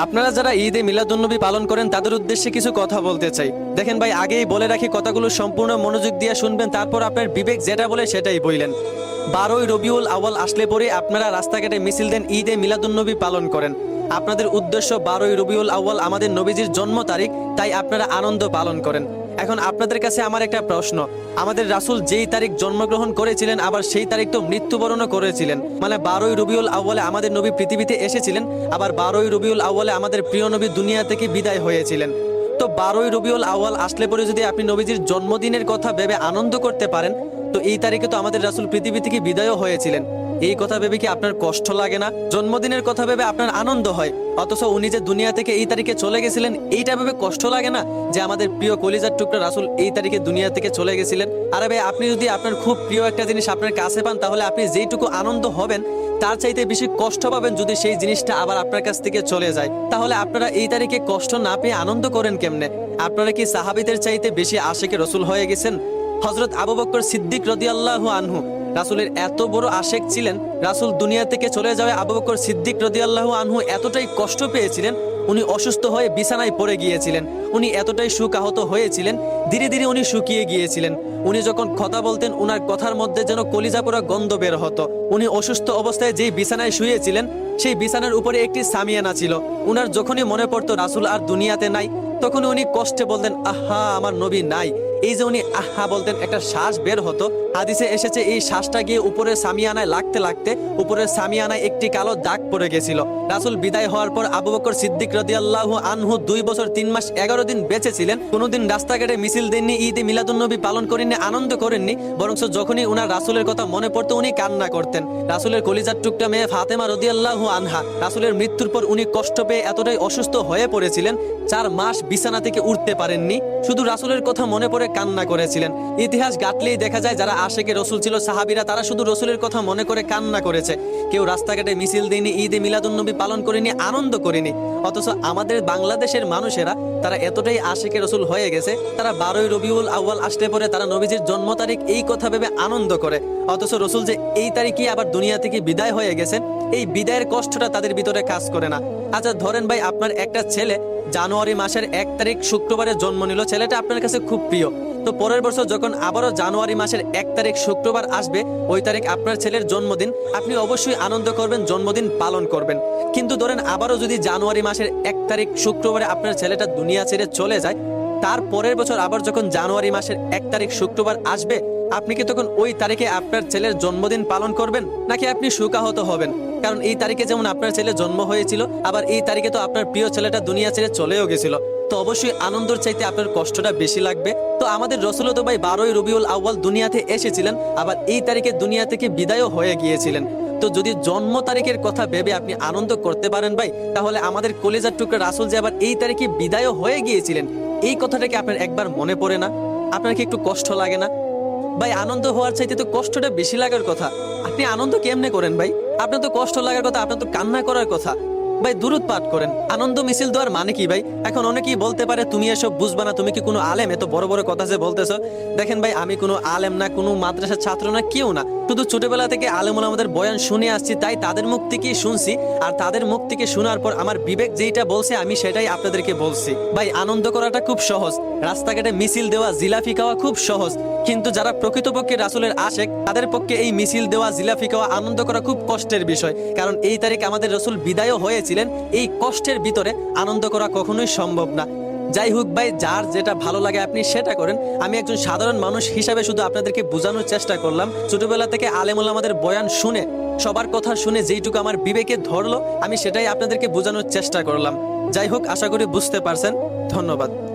আপনারা যারা ঈদে মিলাদুন্নবী পালন করেন তাদের উদ্দেশ্যে কিছু কথা বলতে চাই। দেখেন ভাই, আগেই বলে রাখি, কথাগুলো সম্পূর্ণ মনোযোগ দিয়ে শুনবেন, তারপর আপনার বিবেক যেটা বলে সেটাই বললেন। 12ই রবিউল আউয়াল আসলে পরে আপনারা রাস্তাঘাটে মিছিল দেন, ঈদে মিলাদুন্নবী পালন করেন। আপনাদের উদ্দেশ্য 12ই রবিউল আউয়াল আমাদের নবীজির জন্ম তারিখ, তাই আপনারা আনন্দ পালন করেন। এখন আপনাদের কাছে আমার একটা প্রশ্ন, আমাদের রাসূল যেই তারিখ জন্মগ্রহণ করেছিলেন আবার সেই তারিখ তো মৃত্যুবরণও করেছিলেন, মানে 12ই রবিউল আউয়ালে আমাদের নবী পৃথিবীতে এসেছিলেন, আবার 12ই রবিউল আউয়ালে আমাদের প্রিয় নবী দুনিয়া থেকে বিদায় হয়েছিলেন। তো 12ই রবিউল আউয়াল আসলে পরে যদি আপনি নবীজির জন্মদিনের কথা ভেবে আনন্দ করতে পারেন, তো এই তারিখে তো আমাদের রাসূল পৃথিবী থেকে বিদায়ও হয়েছিলেন, এই কথা ভেবে কি আপনার কষ্ট লাগে না? জন্মদিনের কথা ভেবে আপনার আনন্দ হয়, অথচ উনি যে দুনিয়া থেকে এই তারিখে চলে গেছিলেন এইটা ভেবে কষ্ট লাগে না যে আমাদের প্রিয় কলিজার টুকরা রাসূল এই তারিখে দুনিয়া থেকে চলে গেছিলেন? আরে ভাই, আপনি যদি আপনার খুব প্রিয় একটা জিনিস আপনার কাছে পান, তাহলে আপনি যেইটুকু আনন্দ হবেন তার চাইতে বেশি কষ্ট পাবেন যদি সেই জিনিসটা আবার আপনার কাছ থেকে চলে যায়। তাহলে আপনারা এই তারিখে কষ্ট না পেয়ে আনন্দ করেন কেমনে? আপনারা কি সাহাবীদের চাইতে বেশি আশিকে রসুল হয়ে গেছেন? হযরত আবু বকর সিদ্দিক রাদিয়াল্লাহু আনহু রাসূলের এত বড় আশেক ছিলেন, রাসূল দুনিয়া থেকে চলে যাওয়ায় আবু বকর সিদ্দিক রাদিয়াল্লাহু আনহু এতটাই কষ্ট পেয়েছিলেন, উনি অসুস্থ হয়ে বিছানায় পড়ে গিয়েছিলেন। উনি এতটাই শোকাহত হয়েছিলেন, ধীরে ধীরে উনি শুকিয়ে গিয়েছিলেন। উনি যখন কথা বলতেন উনার কথার মধ্যে যেন কলিজা পোড়া গন্ধ বের হতো। উনি অসুস্থ অবস্থায় যেই বিছানায় শুয়েছিলেন সেই বিছানার উপরে একটি সামিয়ানা ছিল। উনার যখনই মনে পড়তো রাসূল আর দুনিয়াতে নাই, তখন উনি কষ্টে বলতেন, আহা আমার নবী নাই। এই যে উনি আহা বলতেন, একটা শ্বাস বের হতো। হাদিসে এসেছে এই শ্বাসটা গিয়ে উপরের সামিয়ানায় লাগতে লাগতে উপরের সামিয়ানায় একটি কালো দাগ পড়ে গেছিল। রাসূল বিদায় হওয়ার পর আবু বকর সিদ্দিক রাদিয়াল্লাহু আনহু 2 বছর 3 মাস 11 দিন বেঁচে ছিলেন। কোনোদিন রাস্তাঘাটে মিছিল দেননি, ঈদে মিলাদুন্নবী পালন করেননি, আনন্দ করেননি, বরং যখনই উনার রাসূলের কথা মনে পড়তো উনি কান্না করতেন। রাসূলের কলিজার টুকরা মেয়ে ফাতেমা রাদিয়াল্লাহু আনহা, রাসূলের মৃত্যুর পর উনি কষ্ট পেয়ে এতটাই অসুস্থ হয়ে পড়েছিলেন, 4 মাস বিছানা থেকে উঠতে পারেননি, শুধু রাসূলের কথা মনে পড়ে কান্না করেছিলেন। ইতিহাস ঘাটলেই দেখা যায় যারা আশেকে রসুল ছিল সাহাবীরা, তারা শুধু রসুলের কথা মনে করে কান্না করেছে। কেউ রাস্তাঘাটে মিছিল দেয়নি, ঈদে মিলাদুন্নবী পালন করেনি, আনন্দ করেনি। অথচ আমাদের বাংলাদেশের মানুষেরা তারা এতটাই আশেকে রসুল হয়ে গেছে, তারা 12ই রবিউল আউয়াল আসলে পরে তারা নবীজির জন্ম তারিখ এই কথা ভেবে আনন্দ করে, অথচ রসুল যে এই তারিখে আবার দুনিয়া থেকে বিদায় হয়ে গেছেন এই বিদায়ের কষ্টটা তাদের ভিতরে কাজ করে না। আচ্ছা ধরেন ভাই, আপনার একটা ছেলে জানুয়ারি মাসের 1 তারিখ শুক্রবারে জন্ম নিল, ছেলেটা আপনার কাছে খুব প্রিয়। তো পরের বছর যখন আবারও জানুয়ারি মাসের 1 তারিখ শুক্রবার আসবে, ওই তারিখ আপনার ছেলের জন্মদিন, আপনি অবশ্যই আনন্দ করবেন, জন্মদিন পালন করবেন। কিন্তু ধরেন আবারও যদি জানুয়ারি মাসের 1 তারিখ শুক্রবারে আপনার ছেলেটা দুনিয়া ছেড়ে চলে যায়, তার পরের বছর আবার যখন জানুয়ারি মাসের 1 তারিখ শুক্রবার আসবে, আপনি কি তখন ওই তারিখে আপনার ছেলের জন্মদিন পালন করবেন, নাকি আপনি শোকাহত হবেন? কারণ এই তারিখে যেমন আপনার ছেলে জন্ম হয়েছিল, আবার এই তারিখে তো আপনার প্রিয় ছেলেটা দুনিয়া ছেড়ে চলেও গেছিল, তো অবশ্যই আনন্দের চাইতে আপনার কষ্টটা বেশি লাগবে। তো আমাদের রাসূল তো ভাই 12ই রবিউল আউয়াল দুনিয়াতে এসেছিলেন, আবার এই তারিখে দুনিয়া থেকে বিদায়ও হয়ে গিয়েছিলেন। তো যদি জন্ম তারিখের কথা ভেবে আপনি আনন্দ করতে পারেন ভাই, তাহলে আমাদের কলিজার টুকরা রাসূল যে আবার এই তারিখে বিদায়ও হয়ে গিয়েছিলেন, এই কথাটাকে আপনার একবার মনে পড়ে না? আপনার কি একটু কষ্ট লাগে না ভাই? আনন্দ হওয়ার চাইতে তো কষ্টটা বেশি লাগার কথা। আপনি আনন্দ কেমনে করেন ভাই? আপনার তো কষ্ট লাগার কথা, আপনার তো কান্না করার কথা। ভাই দুরুদ পাঠ করেন, আনন্দ মিছিল দেওয়ার মানে কি ভাই? এখন অনেকেই বলতে পারে তুমি এসব বুঝবা না, তুমি কি কোনো আলেম, এত বড় বড় কথা যে বলতেছো? দেখেন ভাই, আমি কোনো আলেম না, কোনো মাদ্রাসার ছাত্র না, কেউ না, শুধু ছোটবেলা থেকে আলেম ওলামাদের বয়ান শুনে আসছি, তাই তাদের মুখ থেকেই শুনছি। আর তাদের মুখ থেকে শোনার পর আমার বিবেক যেইটা বলছে আমি সেটাই আপনাদেরকে বলছি। ভাই আনন্দ করাটা খুব সহজ, রাস্তাঘাটে মিছিল দেওয়া, জিলাপি খাওয়া খুব সহজ, কিন্তু যারা প্রকৃতপক্ষে রাসূলের আশেক তাদের পক্ষে এই মিছিল দেওয়া, জিলাপি খাওয়া, আনন্দ করা খুব কষ্টের বিষয়। কারণ এই তারিখে আমাদের রাসূল বিদায়ও হয়েছিলেন, এই কষ্টের ভিতরে আনন্দ করা কখনোই সম্ভব না। যাই হোক ভাই, যার যেটা ভালো লাগে আপনি সেটা করেন। আমি একজন সাধারণ মানুষ হিসাবে শুধু আপনাদেরকে বোঝানোর চেষ্টা করলাম। ছোটবেলা থেকে আলেম ওলামাদের বয়ান শুনে, সবার কথা শুনে যেইটুকু আমার বিবেকে ধরলো আমি সেটাই আপনাদেরকে বোঝানোর চেষ্টা করলাম। যাই হোক, আশা করি বুঝতে পারছেন। ধন্যবাদ।